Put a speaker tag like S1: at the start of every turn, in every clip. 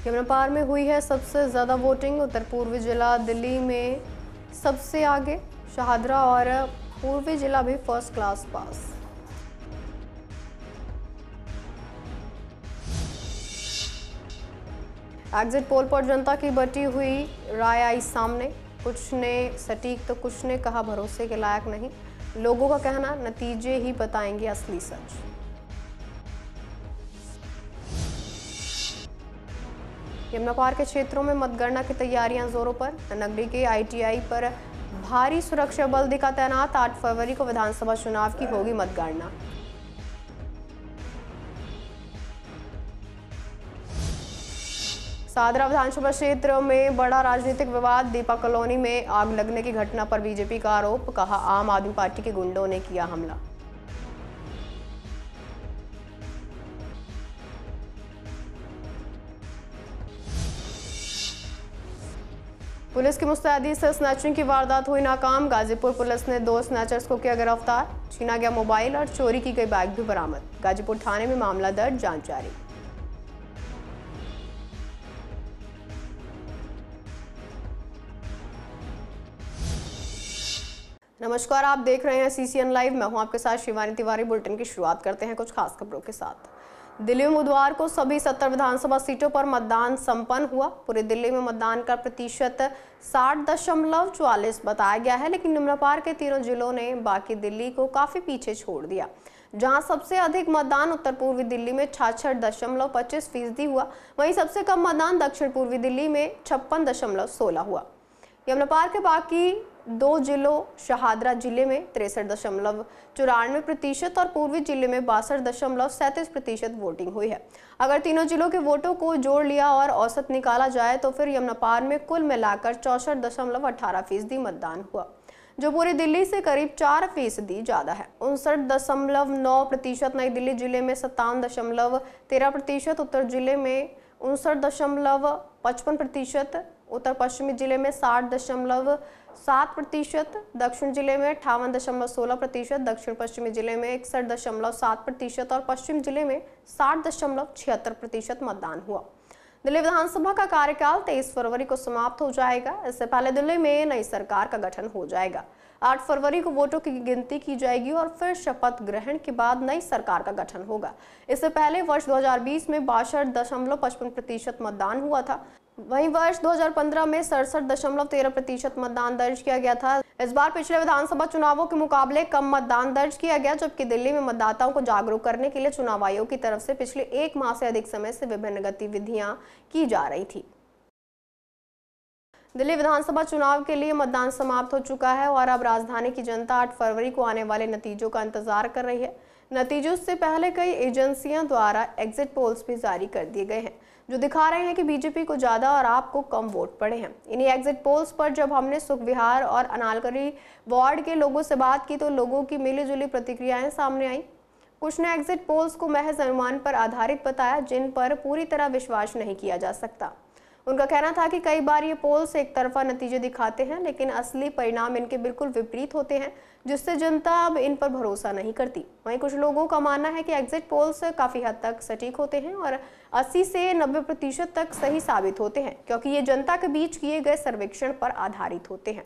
S1: यमुना पार में हुई है सबसे ज़्यादा वोटिंग। उत्तर पूर्वी जिला दिल्ली में सबसे आगे, शाहदरा और पूर्वी जिला भी first class pass. Exit poll पर जनता की बटी हुई राय आई सामने। कुछ ने सटीक तो कुछ ने कहा भरोसे के लायक नहीं। लोगों का कहना नतीजे ही बताएंगे असली सच। यमुना पार के क्षेत्रों में मतगणना की तैयारियां जोरों पर। नगरी के ITI पर भारी सुरक्षा बल दिखा तैनात। 8 फरवरी को विधानसभा चुनाव की होगी मतगणना। शाहदरा विधानसभा क्षेत्र में बड़ा राजनीतिक विवाद। दीपा कॉलोनी में आग लगने की घटना पर बीजेपी का आरोप। कहा आम आदमी पार्टी के गुंडों ने किया हमला। पुलिस की मुस्तैदी से स्नैचिंग की वारदात हुई नाकाम। गाजीपुर पुलिस ने 2 स्नैचर्स को किया गिरफ्तार। छीना गया मोबाइल और चोरी की गई बाइक भी बरामद। गाजीपुर थाने में मामला दर्ज, जांच जारी। नमस्कार, आप देख रहे हैं CCN लाइव। मैं हूं आपके साथ शिवानी तिवारी। बुलेटिन की शुरुआत करते हैं कुछ खास खबरों के साथ। दिल्ली में बुधवार को सभी 70 विधानसभा सीटों पर मतदान संपन्न हुआ। पूरे दिल्ली में मतदान का प्रतिशत 60.44 बताया गया है, लेकिन यमुना पार के तीनों जिलों ने बाकी दिल्ली को काफी पीछे छोड़ दिया। जहां सबसे अधिक मतदान उत्तर पूर्वी दिल्ली में 66.25% हुआ, वहीं सबसे कम मतदान दक्षिण पूर्वी दिल्ली में 56.16 हुआ। यमुना पार के बाकी 2 जिलों शाहदरा जिले में 63.94% और पूर्वी जिले में 62.37% वोटिंग हुई है। अगर तीनों जिलों के वोटों को जोड़ लिया और औसत निकाला जाए तो फिर यमुना पार में कुल मिलाकर 64.18% मतदान हुआ, जो पूरी दिल्ली से करीब 4% ज्यादा है। 59.9% नई दिल्ली जिले में 57.13%, उत्तर जिले में 59.55%, उत्तर पश्चिमी जिले में 60.7%, दक्षिण जिले में 58.16%, दक्षिण पश्चिमी जिले में 61.7% और पश्चिम जिले में 60.76% मतदान हुआ। दिल्ली विधानसभा का कार्यकाल 23 फरवरी को समाप्त हो जाएगा। इससे पहले दिल्ली में नई सरकार का गठन हो जाएगा। 8 फरवरी को वोटों की गिनती की जाएगी और फिर शपथ ग्रहण के बाद नई सरकार का गठन होगा। इससे पहले वर्ष 2020 में 62.55% मतदान हुआ था। वहीं वर्ष 2015 में 67.13% मतदान दर्ज किया गया था। इस बार पिछले विधानसभा चुनावों के मुकाबले कम मतदान दर्ज किया गया, जबकि दिल्ली में मतदाताओं को जागरूक करने के लिए चुनाव आयोग की तरफ से पिछले 1 माह से अधिक समय से विभिन्न गतिविधियां की जा रही थी। दिल्ली विधानसभा चुनाव के लिए मतदान समाप्त हो चुका है और अब राजधानी की जनता 8 फरवरी को आने वाले नतीजों का इंतजार कर रही है। नतीजों से पहले कई एजेंसियों द्वारा एग्जिट पोल्स भी जारी कर दिए गए हैं, जो दिखा रहे हैं कि बीजेपी को ज्यादा और आपको कम वोट पड़े हैं। इन्हीं एग्जिट पोल्स पर जब हमने सुख विहार और अनालकरी वार्ड के लोगों से बात की तो लोगों की मिलीजुली प्रतिक्रियाएं सामने आई। कुछ ने एग्जिट पोल्स को महज अनुमान पर आधारित बताया, जिन पर पूरी तरह विश्वास नहीं किया जा सकता। उनका कहना था कि कई बार ये पोल्स एक तरफा नतीजे दिखाते हैं, लेकिन असली परिणाम इनके बिल्कुल विपरीत होते हैं, जिससे जनता अब इन पर भरोसा नहीं करती। वहीं कुछ लोगों का मानना है कि एग्जिट पोल्स काफी हद तक सटीक होते हैं और 80 से 90% तक सही साबित होते हैं, क्योंकि ये जनता के बीच किए गए सर्वेक्षण पर आधारित होते हैं।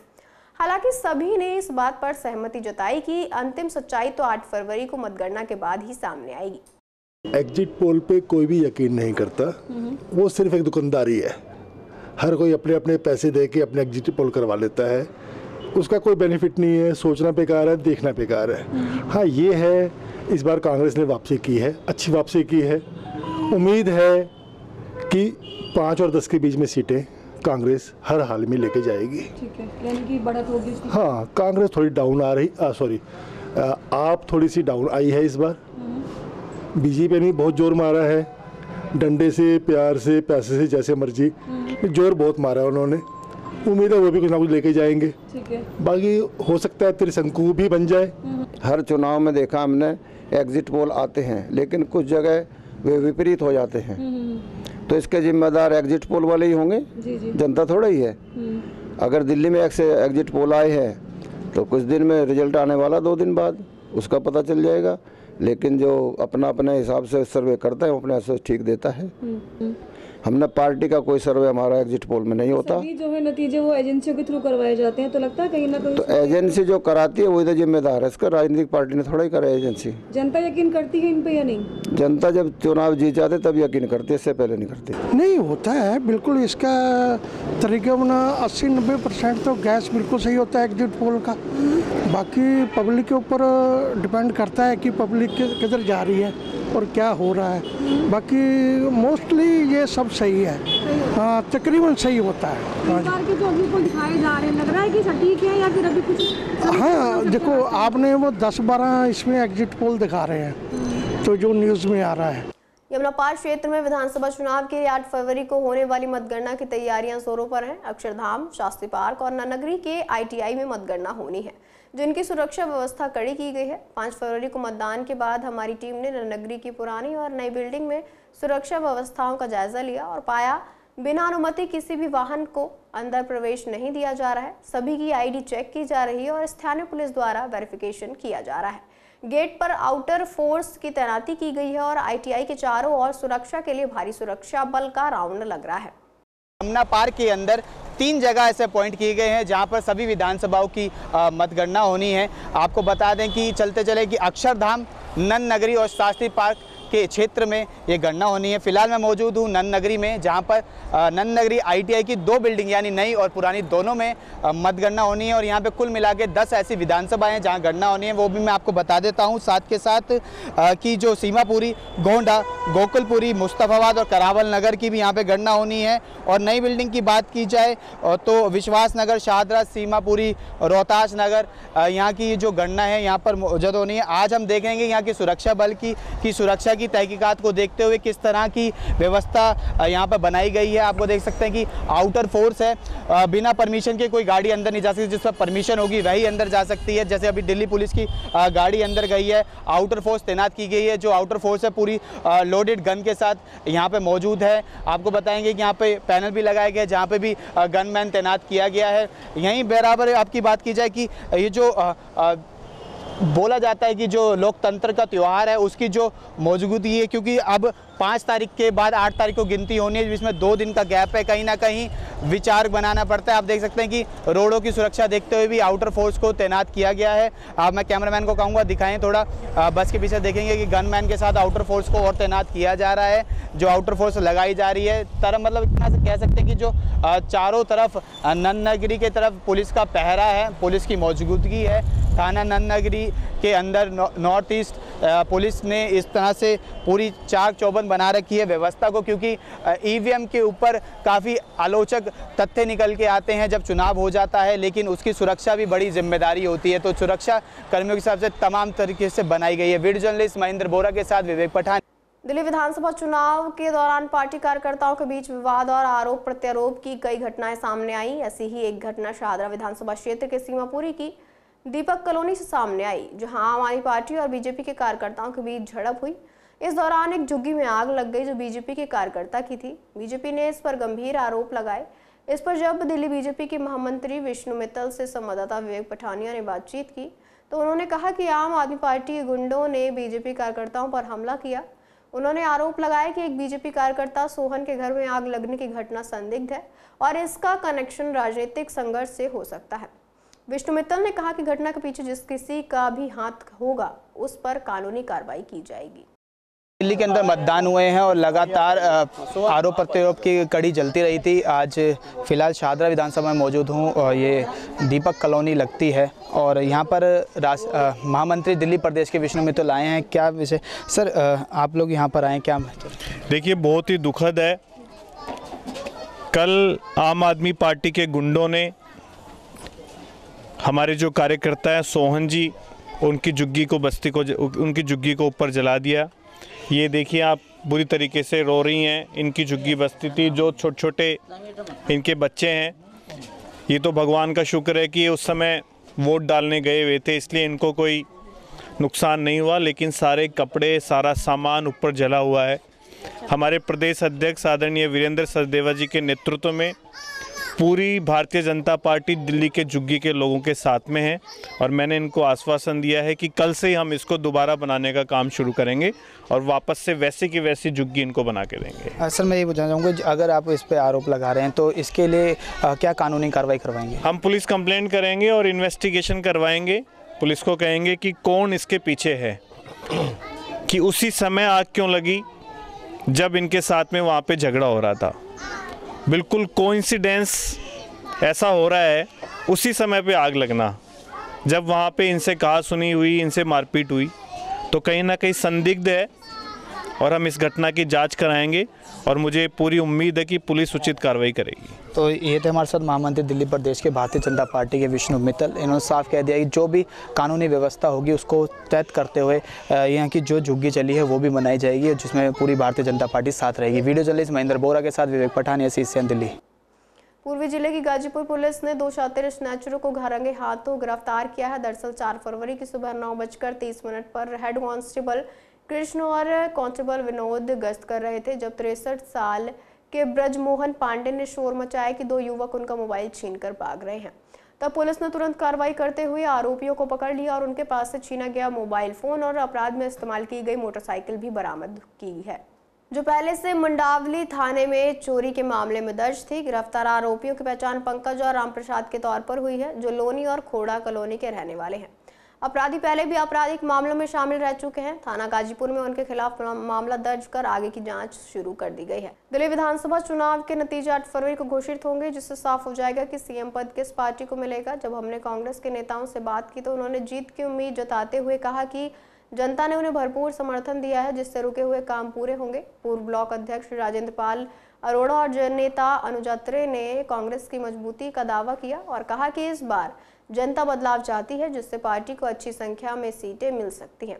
S1: हालांकि सभी ने इस बात पर सहमति जताई कि अंतिम सच्चाई तो 8 फरवरी को मतगणना के बाद ही सामने आएगी।
S2: एग्जिट पोल पे कोई भी यकीन नहीं करता, वो सिर्फ एक दुकानदारी है। हर कोई अपने अपने पैसे दे के अपने एग्जिट पोल करवा लेता है, उसका कोई बेनिफिट नहीं है। सोचना बेकार है, देखना बेकार है। हाँ, ये है इस बार कांग्रेस ने वापसी की है, अच्छी वापसी की है। उम्मीद है कि 5 और 10 के बीच में सीटें कांग्रेस हर हाल में लेके जाएगी। ठीक है, यानी कि बढ़त होगी। हाँ, कांग्रेस थोड़ी डाउन आ रही, आप थोड़ी सी डाउन आई है इस बार। बीजेपी ने बहुत जोर मारा है, डंडे से, प्यार से, पैसे से, जैसे मर्जी जोर बहुत मारा है उन्होंने। उम्मीद है वो भी कुछ ना कुछ लेके जाएंगे। ठीक है, बाकी हो सकता है त्रिशंकु भी बन जाए।
S3: हर चुनाव में देखा हमने एग्जिट पोल आते हैं, लेकिन कुछ जगह वे विपरीत हो जाते हैं। तो इसके जिम्मेदार एग्जिट पोल वाले ही होंगे, जनता थोड़ा ही है। अगर दिल्ली में एग्जिट पोल आए हैं तो कुछ दिन में रिजल्ट आने वाला, 2 दिन बाद उसका पता चल जाएगा। लेकिन जो अपना अपने हिसाब से सर्वे करता है वो अपने हिसाब से ठीक देता है। हमने पार्टी का कोई सर्वे हमारा एग्जिट पोल में नहीं होता।
S4: सभी जो है नतीजे वो एजेंसियों के थ्रू करवाए जाते हैं, तो लगता है कहीं ना कहीं
S3: तो एजेंसी जो कराती है वही तो जिम्मेदार है इसका, राजनीतिक पार्टी ने थोड़ा ही करा एजेंसी।
S4: जनता यकीन करती है इन पे या नहीं?
S3: जनता जब चुनाव जीत जाते तब यकीन करती है, इससे पहले नहीं करती।
S5: नहीं होता है बिल्कुल, इसका तकरीबन 80-90% तो गैस बिल्कुल सही होता है एग्जिट पोल का। बाकी पब्लिक के ऊपर डिपेंड करता है कि पब्लिक किधर जा रही है और क्या हो रहा है। बाकी मोस्टली ये सब सही है, हाँ तकरीबन सही होता है।
S4: सरकार के जो अभी को दिखाए जा रहे हैं, लग रहा है कि सटीक है या फिर अभी कुछ?
S5: हाँ देखो, आपने वो 10-12 इसमें एग्जिट पोल दिखा रहे हैं तो जो न्यूज़ में आ रहा है।
S1: यमुनापाल क्षेत्र में विधानसभा चुनाव के 8 फरवरी को होने वाली मतगणना की तैयारियां जोरों पर हैं। अक्षरधाम, शास्त्री पार्क और नन्नगरी के ITI में मतगणना होनी है, जिनकी सुरक्षा व्यवस्था कड़ी की गई है। 5 फरवरी को मतदान के बाद हमारी टीम ने नन्नगरी की पुरानी और नई बिल्डिंग में सुरक्षा व्यवस्थाओं का जायजा लिया और पाया बिना अनुमति किसी भी वाहन को अंदर प्रवेश नहीं दिया जा रहा है। सभी की ID चेक की जा रही है और स्थानीय पुलिस द्वारा वेरिफिकेशन किया जा रहा है। गेट पर आउटर फोर्स की तैनाती की गई है और ITI के चारों ओर सुरक्षा के लिए भारी सुरक्षा बल का राउंड लग रहा है।
S6: यमुना पार्क के अंदर 3 जगह ऐसे पॉइंट किए गए हैं जहां पर सभी विधानसभाओं की मतगणना होनी है। आपको बता दें कि चलते चले कि अक्षरधाम, नन्नगरी और शास्त्री पार्क के क्षेत्र में ये गणना होनी है। फिलहाल मैं मौजूद हूँ नन्नगरी में, जहाँ पर नन्नगरी ITI की 2 बिल्डिंग यानी नई और पुरानी दोनों में मतगणना होनी है और यहाँ पे कुल मिला के 10 ऐसी विधानसभाएं हैं जहाँ गणना होनी है, वो भी मैं आपको बता देता हूँ। साथ के साथ कि जो सीमापुरी, गोंडा, गोकुलपुरी, मुस्तफाबाद और करावल नगर की भी यहाँ पे गणना होनी है। और नई बिल्डिंग की बात की जाए तो विश्वास नगर, शाहदरा, सीमापुरी, रोहतास नगर, यहाँ की जो गणना है यहाँ पर मौजूद होनी है। आज हम देखेंगे यहाँ की सुरक्षा बल की सुरक्षा की तहकीकात को देखते हुए किस तरह की व्यवस्था यहाँ पर बनाई गई है। आपको देख सकते हैं कि आउटर फोर्स है, बिना परमिशन के कोई गाड़ी अंदर नहीं जा सकती, जिस पर परमिशन होगी वही अंदर जा सकती है। जैसे अभी दिल्ली पुलिस की गाड़ी अंदर गई है, आउटर फोर्स तैनात की गई है। जो आउटर फोर्स है पूरी लोडेड गन के साथ यहाँ पे मौजूद है। आपको बताएंगे कि यहाँ पे पैनल भी लगाए गए जहाँ पे भी गनमैन तैनात किया गया है। यहीं बराबर आपकी बात की जाए कि ये जो बोला जाता है कि जो लोकतंत्र का त्यौहार है उसकी जो मौजूदगी है, क्योंकि अब 5 तारीख के बाद 8 तारीख को गिनती होनी है, जिसमें 2 दिन का गैप है। कहीं ना कहीं विचार बनाना पड़ता है। आप देख सकते हैं कि रोडों की सुरक्षा देखते हुए भी आउटर फोर्स को तैनात किया गया है। अब मैं कैमरामैन को कहूँगा दिखाएं थोड़ा, बस के पीछे देखेंगे कि गनमैन के साथ आउटर फोर्स को और तैनात किया जा रहा है। जो आउटर फोर्स लगाई जा रही है तरफ, मतलब इतना से कह सकते हैं कि जो चारों तरफ नन्नगरी के तरफ पुलिस का पहरा है, पुलिस की मौजूदगी है। थाना नन्नगरी के अंदर नॉर्थ ईस्ट पुलिस ने इस तरह से पूरी चाक चौबंद बना रखी है व्यवस्था को, क्योंकि EVM के ऊपर काफ़ी आलोचक तथ्य निकल के आते हैं जब चुनाव हो जाता है, लेकिन उसकी सुरक्षा भी बड़ी जिम्मेदारी होती है। तो सुरक्षा कर्मियों के हिसाब से तमाम तरीके से बनाई गई है। वीडियो जर्नलिस्ट महेंद्र बोरा के साथ विवेक पठान।
S1: दिल्ली विधानसभा चुनाव के दौरान पार्टी कार्यकर्ताओं के बीच विवाद और आरोप प्रत्यारोप की कई घटनाएं सामने आई। ऐसी ही एक घटना शाहदरा विधानसभा क्षेत्र के सीमापुरी की दीपक कॉलोनी से सामने आई, जहां आम आदमी पार्टी और बीजेपी के कार्यकर्ताओं के बीच झड़प हुई। इस दौरान एक झुग्गी में आग लग गई जो बीजेपी के कार्यकर्ता की थी। बीजेपी ने इस पर गंभीर आरोप लगाए। इस पर जब दिल्ली बीजेपी के महामंत्री विष्णु मित्तल से संवाददाता विवेक पठानिया ने बातचीत की तो उन्होंने कहा कि आम आदमी पार्टी के गुंडों ने बीजेपी कार्यकर्ताओं पर हमला किया। उन्होंने आरोप लगाया कि एक बीजेपी कार्यकर्ता सोहन के घर में आग लगने की घटना संदिग्ध है और इसका कनेक्शन राजनीतिक संघर्ष से हो सकता है। विष्णु मित्तल ने कहा कि घटना के पीछे जिस किसी का भी हाथ होगा उस पर कानूनी कार्रवाई की जाएगी।
S6: दिल्ली के अंदर मतदान हुए हैं और लगातार आरोप प्रत्यारोप की कड़ी चलती रही थी। आज फिलहाल शाहदरा विधानसभा में मौजूद हूँ और ये दीपक कॉलोनी लगती है और यहाँ पर महामंत्री दिल्ली प्रदेश के विष्णु मित्तल आए हैं। क्या विषय सर, आप लोग यहाँ पर आए, क्या?
S7: देखिए, बहुत ही दुखद है। कल आम आदमी पार्टी के गुंडों ने हमारे जो कार्यकर्ता हैं सोहन जी, उनकी झुग्गी को ऊपर जला दिया। ये देखिए, आप बुरी तरीके से रो रही हैं। इनकी झुग्गी बस्ती थी, जो छोटे छोटे इनके बच्चे हैं। ये तो भगवान का शुक्र है कि उस समय वोट डालने गए हुए थे, इसलिए इनको कोई नुकसान नहीं हुआ, लेकिन सारे कपड़े, सारा सामान ऊपर जला हुआ है। हमारे प्रदेश अध्यक्ष आदरणीय वीरेंद्र सचदेवा जी के नेतृत्व में पूरी भारतीय जनता पार्टी दिल्ली के झुग्गी के लोगों के साथ में है और मैंने इनको आश्वासन दिया है कि कल से ही हम इसको दोबारा बनाने का काम शुरू करेंगे और वापस से वैसे की वैसी झुग्गी इनको बना के देंगे।
S6: सर मैं ये पूछना चाहूँगा, अगर आप इस पर आरोप लगा रहे हैं तो इसके लिए क्या कानूनी कार्रवाई करवाएंगे?
S7: हम पुलिस कंप्लेंट करेंगे और इन्वेस्टिगेशन करवाएंगे। पुलिस को कहेंगे कि कौन इसके पीछे है, कि उसी समय आग क्यों लगी जब इनके साथ में वहाँ पे झगड़ा हो रहा था। बिल्कुल कोइंसिडेंस ऐसा हो रहा है, उसी समय पे आग लगना, जब वहाँ पे इनसे कहा सुनी हुई, इनसे मारपीट हुई, तो कहीं ना कहीं संदिग्ध है और हम इस घटना की जांच कराएंगे और मुझे पूरी उम्मीद है कि पुलिस उचित कार्रवाई करेगी।
S6: तो ये थे हमारे साथ महामंत्री दिल्ली प्रदेश के भारतीय जनता पार्टी के विष्णु मित्तल। इन्होंने साफ कह दिया कि जो भी कानूनी व्यवस्था होगी उसको तहत करते हुए यहाँ की जो झुग्गी चली है वो भी बनाई जाएगी, जिसमें पूरी भारतीय जनता पार्टी साथ रहेगी। वीडियो जर्नलिस्ट महेंद्र बोरा के साथ विवेक पठान, SCN दिल्ली।
S1: पूर्वी जिले की गाजीपुर पुलिस ने 2 शातिर स्नैचरों को घरंगे हाथों गिरफ्तार किया है। दरअसल 4 फरवरी की सुबह 9:30 पर हेड कांस्टेबल कृष्ण और कांस्टेबल विनोद गश्त कर रहे थे, जब 63 साल के ब्रजमोहन पांडे ने शोर मचाया कि 2 युवक उनका मोबाइल छीनकर भाग रहे हैं। तब पुलिस ने तुरंत कार्रवाई करते हुए आरोपियों को पकड़ लिया और उनके पास से छीना गया मोबाइल फोन और अपराध में इस्तेमाल की गई मोटरसाइकिल भी बरामद की है, जो पहले से मंडावली थाने में चोरी के मामले में दर्ज थी। गिरफ्तार आरोपियों की पहचान पंकज और रामप्रसाद के तौर पर हुई है, जो लोनी और खोड़ा कॉलोनी के रहने वाले हैं। अपराधी पहले भी आपराधिक मामलों में शामिल रह चुके हैं। थाना गाजीपुर में उनके खिलाफ मामला दर्ज कर आगे की जांच शुरू कर दी गई है। दिल्ली विधानसभा चुनाव के नतीजे 8 फरवरी को घोषित होंगे, जिससे साफ हो जाएगा कि सीएम पद किस पार्टी को मिलेगा। जब हमने कांग्रेस के नेताओं से बात की तो उन्होंने जीत की उम्मीद जताते हुए कहा कि जनता ने उन्हें भरपूर समर्थन दिया है, जिससे रुके हुए काम पूरे होंगे। पूर्व ब्लॉक अध्यक्ष राजेंद्र पाल अरोड़ा और नेता अनुज अत्रे ने कांग्रेस की मजबूती का दावा किया और कहा कि इस बार जनता बदलाव चाहती है, जिससे पार्टी को अच्छी संख्या में सीटें मिल सकती हैं।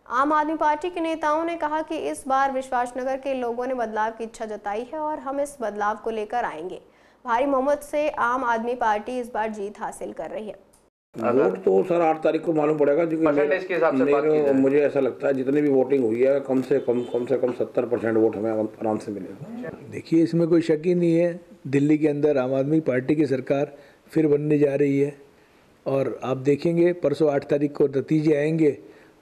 S1: आम आदमी पार्टी के नेताओं ने कहा कि इस बार विश्वासनगर के लोगों ने बदलाव की इच्छा जताई है और हम इस बदलाव को लेकर आएंगे। भारी बहुमत से आम आदमी पार्टी इस बार जीत हासिल कर रही है।
S8: वोट तो सर 8 तारीख को मालूम पड़ेगा, क्योंकि मुझे ऐसा लगता है जितनी भी वोटिंग हुई है कम से कम 70% वोट हमें आराम से मिलेगा।
S9: देखिए, इसमें कोई शक ही नहीं है, दिल्ली के अंदर आम आदमी पार्टी की सरकार फिर बनने जा रही है और आप देखेंगे परसों 8 तारीख को नतीजे आएंगे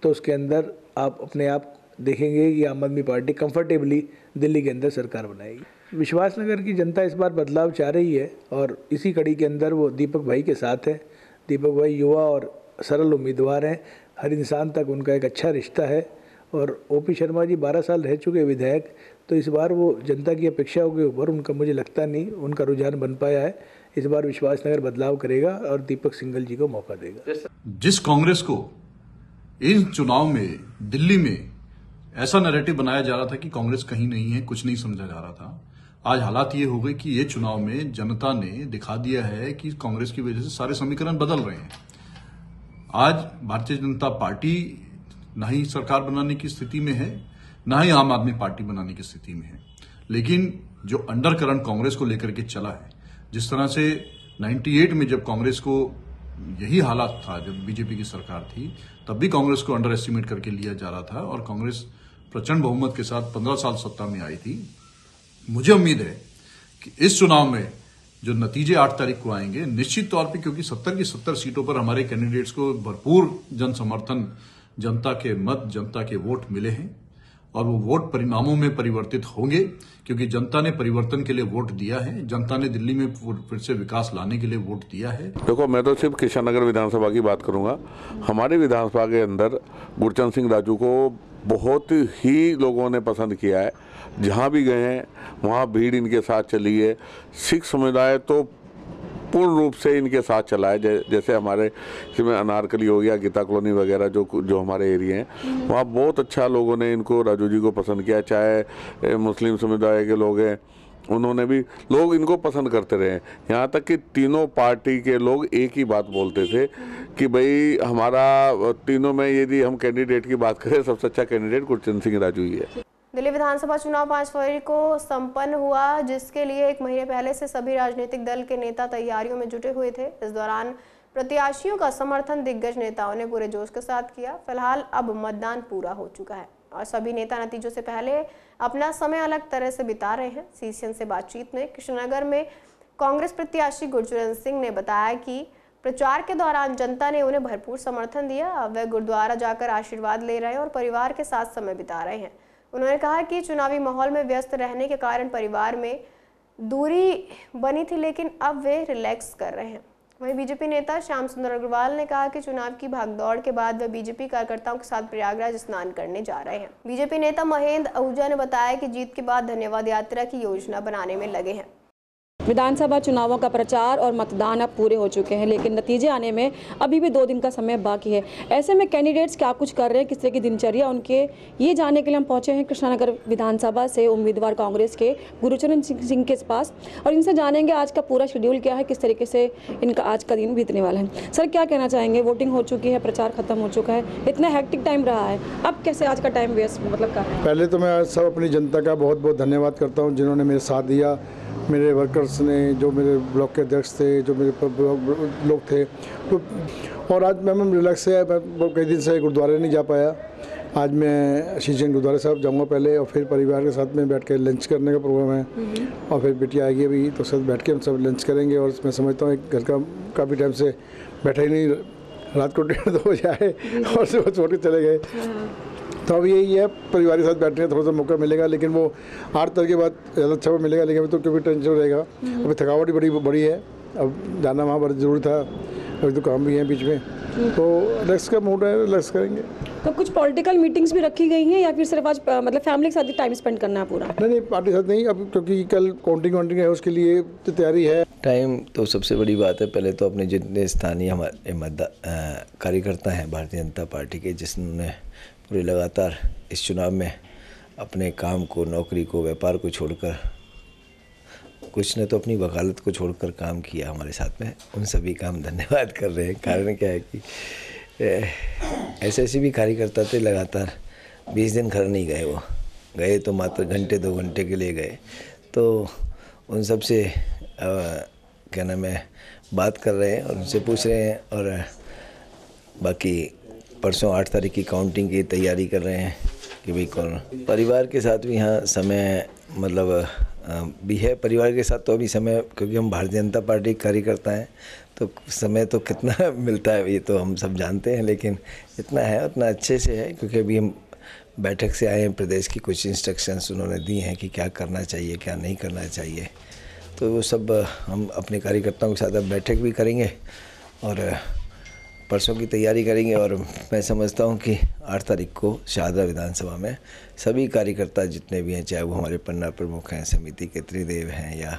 S9: तो उसके अंदर आप अपने आप देखेंगे कि आम आदमी पार्टी कंफर्टेबली दिल्ली के अंदर सरकार बनाएगी। विश्वासनगर की जनता इस बार बदलाव चाह रही है और इसी कड़ी के अंदर वो दीपक भाई के साथ है। दीपक भाई युवा और सरल उम्मीदवार हैं, हर इंसान तक उनका एक अच्छा रिश्ता है और OP शर्मा जी 12 साल रह चुके विधायक, तो इस बार वो जनता की अपेक्षाओं के ऊपर उनका मुझे लगता नहीं उनका रुझान बन पाया है। इस बार विश्वासनगर बदलाव करेगा और दीपक सिंघल जी को मौका देगा।
S10: जिस कांग्रेस को इन चुनाव में दिल्ली में ऐसा नैरेटिव बनाया जा रहा था कि कांग्रेस कहीं नहीं है, कुछ नहीं समझा जा रहा था, आज हालात ये हो गए कि ये चुनाव में जनता ने दिखा दिया है कि कांग्रेस की वजह से सारे समीकरण बदल रहे हैं। आज भारतीय जनता पार्टी ना ही सरकार बनाने की स्थिति में है, ना ही आम आदमी पार्टी बनाने की स्थिति में है, लेकिन जो अंडरकरंट कांग्रेस को लेकर के चला है, जिस तरह से 98 में जब कांग्रेस को यही हालात था, जब बीजेपी की सरकार थी, तब भी कांग्रेस को अंडर एस्टिमेट करके लिया जा रहा था और कांग्रेस प्रचंड बहुमत के साथ 15 साल सत्ता में आई थी। मुझे उम्मीद है कि इस चुनाव में जो नतीजे 8 तारीख को आएंगे, निश्चित तौर पे, क्योंकि 70 की 70 सीटों पर हमारे कैंडिडेट्स को भरपूर जन समर्थन, जनता के मत, जनता के वोट मिले हैं और वो वोट परिणामों में परिवर्तित होंगे, क्योंकि जनता ने परिवर्तन के लिए वोट दिया है। जनता ने दिल्ली में फिर से विकास लाने के लिए वोट दिया है।
S8: देखो, मैं तो सिर्फ कृष्णनगर विधानसभा की बात करूंगा। हमारे विधानसभा के अंदर गुरचंद सिंह राजू को बहुत ही लोगों ने पसंद किया है। जहां भी गए हैं वहां भीड़ इनके साथ चली है। सिख समुदाय तो पूर्ण रूप से इनके साथ चला है। जैसे हमारे इसमें अनारकली हो गया, गीता कॉलोनी वगैरह जो हमारे एरिया हैं, वहाँ बहुत अच्छा लोगों ने इनको, राजू जी को पसंद किया। चाहे मुस्लिम समुदाय के लोग हैं, उन्होंने भी, लोग इनको पसंद करते रहे। यहाँ तक कि तीनों पार्टी के लोग एक ही बात बोलते थे कि भाई हमारा तीनों में यदि हम कैंडिडेट की बात करें, सबसे अच्छा कैंडिडेट गुरचंद सिंह राजू ही है।
S1: दिल्ली विधानसभा चुनाव 5 फरवरी को संपन्न हुआ, जिसके लिए 1 महीने पहले से सभी राजनीतिक दल के नेता तैयारियों में जुटे हुए थे। इस दौरान प्रत्याशियों का समर्थन दिग्गज नेताओं ने पूरे जोश के साथ किया। फिलहाल अब मतदान पूरा हो चुका है और सभी नेता नतीजों से पहले अपना समय अलग तरह से बिता रहे हैं। CCN से बातचीत में कृष्णनगर में कांग्रेस प्रत्याशी गुरचरण सिंह ने बताया कि प्रचार के दौरान जनता ने उन्हें भरपूर समर्थन दिया। अब वे गुरुद्वारा जाकर आशीर्वाद ले रहे हैं और परिवार के साथ समय बिता रहे हैं। उन्होंने कहा कि चुनावी माहौल में व्यस्त रहने के कारण परिवार में दूरी बनी थी, लेकिन अब वे रिलैक्स कर रहे हैं। वहीं बीजेपी नेता श्याम सुंदर अग्रवाल ने कहा कि चुनाव की भागदौड़ के बाद वे बीजेपी कार्यकर्ताओं के साथ प्रयागराज स्नान करने जा रहे हैं। बीजेपी नेता महेंद्र आहूजा ने बताया कि जीत के बाद धन्यवाद यात्रा की योजना बनाने में लगे हैं।
S11: विधानसभा चुनावों का प्रचार और मतदान अब पूरे हो चुके हैं, लेकिन नतीजे आने में अभी भी 2 दिन का समय बाकी है। ऐसे में कैंडिडेट्स क्या कुछ कर रहे हैं, किस तरह की दिनचर्या उनके, ये जानने के लिए हम पहुंचे हैं कृष्णानगर विधानसभा से उम्मीदवार कांग्रेस के गुरचरण सिंह के पास और इनसे जानेंगे आज का पूरा शेड्यूल क्या है, किस तरीके से इनका आज का दिन बीतने वाला है। सर, क्या कहना चाहेंगे? वोटिंग हो चुकी है, प्रचार खत्म हो चुका है, इतना हेक्टिक टाइम रहा है, अब कैसे आज का टाइम वेस्ट मतलब कर रहे हैं?
S12: पहले तो मैं सब अपनी जनता का बहुत बहुत धन्यवाद करता हूँ जिन्होंने मेरे साथ दिया। मेरे वर्कर्स ने, जो मेरे ब्लॉक के अध्यक्ष थे, जो मेरे लोग थे, तो और आज मैं रिलैक्स है। मैं कई दिन से गुरुद्वारे नहीं जा पाया। आज मैं शीशगंज गुरुद्वारे साहब जाऊंगा पहले और फिर परिवार के साथ में बैठ के लंच करने का प्रोग्राम है और फिर बेटी आएगी अभी, तो साथ बैठ के हम सब लंच करेंगे। और मैं समझता हूँ घर का काफ़ी टाइम से बैठा ही नहीं, रात को 1:30-2 बजे आए और सुबह छोड़ के चले गए। तो अब यही है, परिवार के साथ बैठने का थोड़ा सा मौका मिलेगा, लेकिन वो 8 तारीख के बाद ज़्यादा अच्छा मिलेगा। लेकिन अभी तो क्योंकि टेंशन रहेगा, अभी थकावट ही बड़ी है, अब जाना वहाँ पर जरूरी था, अभी तो काम भी है बीच में, तो रिलैक्स का मूड है, रिलैक्स करेंगे।
S11: तो कुछ पॉलिटिकल मीटिंग्स भी रखी गई हैं या फिर सिर्फ आज मतलब फैमिली के साथ ही टाइम स्पेंड करना है पूरा? नहीं, पार्टी के साथ नहीं, अब क्योंकि कल काउंटिंग है, उसके लिए तो तैयारी है।
S13: टाइम तो सबसे बड़ी बात है। पहले तो अपने जितने स्थानीय हमारे कार्यकर्ता हैं भारतीय जनता पार्टी के, जिसने पूरे लगातार इस चुनाव में अपने काम को, नौकरी को, व्यापार को छोड़कर, कुछ ने तो अपनी वकालत को छोड़कर काम किया हमारे साथ में, उन सभी का हम धन्यवाद कर रहे हैं। कारण क्या है कि ऐसे भी कार्यकर्ता थे, लगातार 20 दिन घर नहीं गए, वो गए तो मात्र घंटे 2 घंटे के लिए गए। तो उन सब से क्या नाम है बात कर रहे हैं और उनसे पूछ रहे हैं। और बाकी परसों 8 तारीख की काउंटिंग की तैयारी कर रहे हैं कि भाई कौन, परिवार के साथ भी यहाँ समय मतलब भी है। परिवार के साथ तो अभी समय, क्योंकि हम भारतीय जनता पार्टी कार्यकर्ता हैं, तो समय तो कितना मिलता है ये तो हम सब जानते हैं, लेकिन जितना है उतना अच्छे से है, क्योंकि अभी हम बैठक से आए हैं। प्रदेश की कुछ इंस्ट्रक्शंस उन्होंने दी हैं कि क्या करना चाहिए, क्या नहीं करना चाहिए, तो वो सब हम अपने कार्यकर्ताओं के साथ अब बैठक भी करेंगे और परसों की तैयारी करेंगे। और मैं समझता हूं कि 8 तारीख को शाहदरा विधानसभा में सभी कार्यकर्ता जितने भी हैं, चाहे वो हमारे पन्ना प्रमुख हैं, समिति के त्रिदेव हैं, या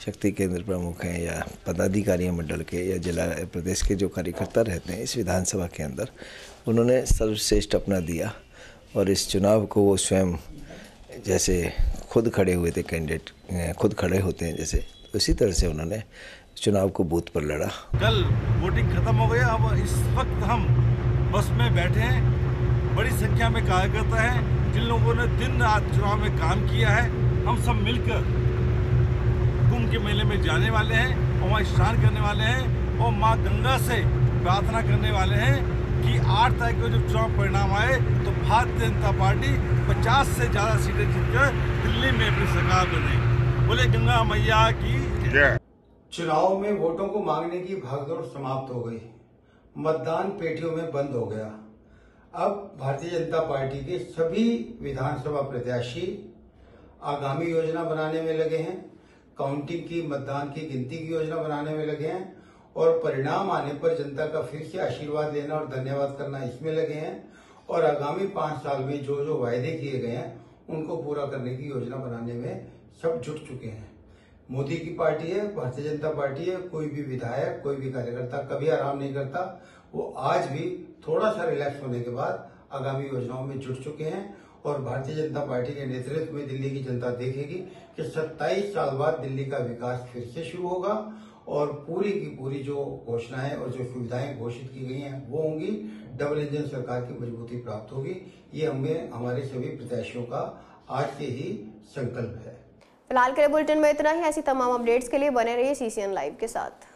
S13: शक्ति केंद्र प्रमुख हैं, या पदाधिकारी मंडल के, या जिला प्रदेश के जो कार्यकर्ता रहते हैं इस विधानसभा के अंदर, उन्होंने सर्वश्रेष्ठ अपना दिया। और इस चुनाव को वो स्वयं जैसे खुद खड़े हुए थे, कैंडिडेट खुद खड़े होते हैं जैसे, उसी तरह से उन्होंने चुनाव को बूथ पर लड़ा।
S14: कल वोटिंग खत्म हो गया, अब इस वक्त हम बस में बैठे हैं। बड़ी संख्या में कार्यकर्ता हैं जिन लोगों ने दिन रात चुनाव में काम किया है। हम सब मिलकर कुंभ के मेले में जाने वाले हैं और वहाँ स्नान करने वाले हैं और माँ गंगा से प्रार्थना करने वाले हैं कि 8 तारीख को जब चुनाव परिणाम आए तो भारतीय जनता पार्टी 50 से ज़्यादा सीटें जीतकर दिल्ली में अपनी सरकार बने। बोले गंगा मैया की जय।
S15: चुनाव में वोटों को मांगने की भागदौड़ समाप्त हो गई, मतदान पेटियों में बंद हो गया। अब भारतीय जनता पार्टी के सभी विधानसभा प्रत्याशी आगामी योजना बनाने में लगे हैं, काउंटिंग की, मतदान की गिनती की योजना बनाने में लगे हैं और परिणाम आने पर जनता का फिर से आशीर्वाद लेना और धन्यवाद करना इसमें लगे हैं। और आगामी 5 साल में जो जो वायदे किए गए हैं उनको पूरा करने की योजना बनाने में सब जुट चुके हैं। मोदी की पार्टी है, भारतीय जनता पार्टी है, कोई भी विधायक, कोई भी कार्यकर्ता कभी आराम नहीं करता। वो आज भी थोड़ा सा रिलैक्स होने के बाद आगामी योजनाओं में जुट चुके हैं और भारतीय जनता पार्टी के नेतृत्व में दिल्ली की जनता देखेगी कि 27 साल बाद दिल्ली का विकास फिर से शुरू होगा और पूरी की पूरी जो घोषणाएं और जो सुविधाएं घोषित की गई हैं वो होंगी। डबल इंजन सरकार की मजबूती प्राप्त होगी। ये हमें, हमारे सभी प्रत्याशियों का आज के ही संकल्प है।
S1: फिलहाल के बुलेटिन में इतना ही। ऐसी तमाम अपडेट्स के लिए बने रहिए CCN लाइव के साथ।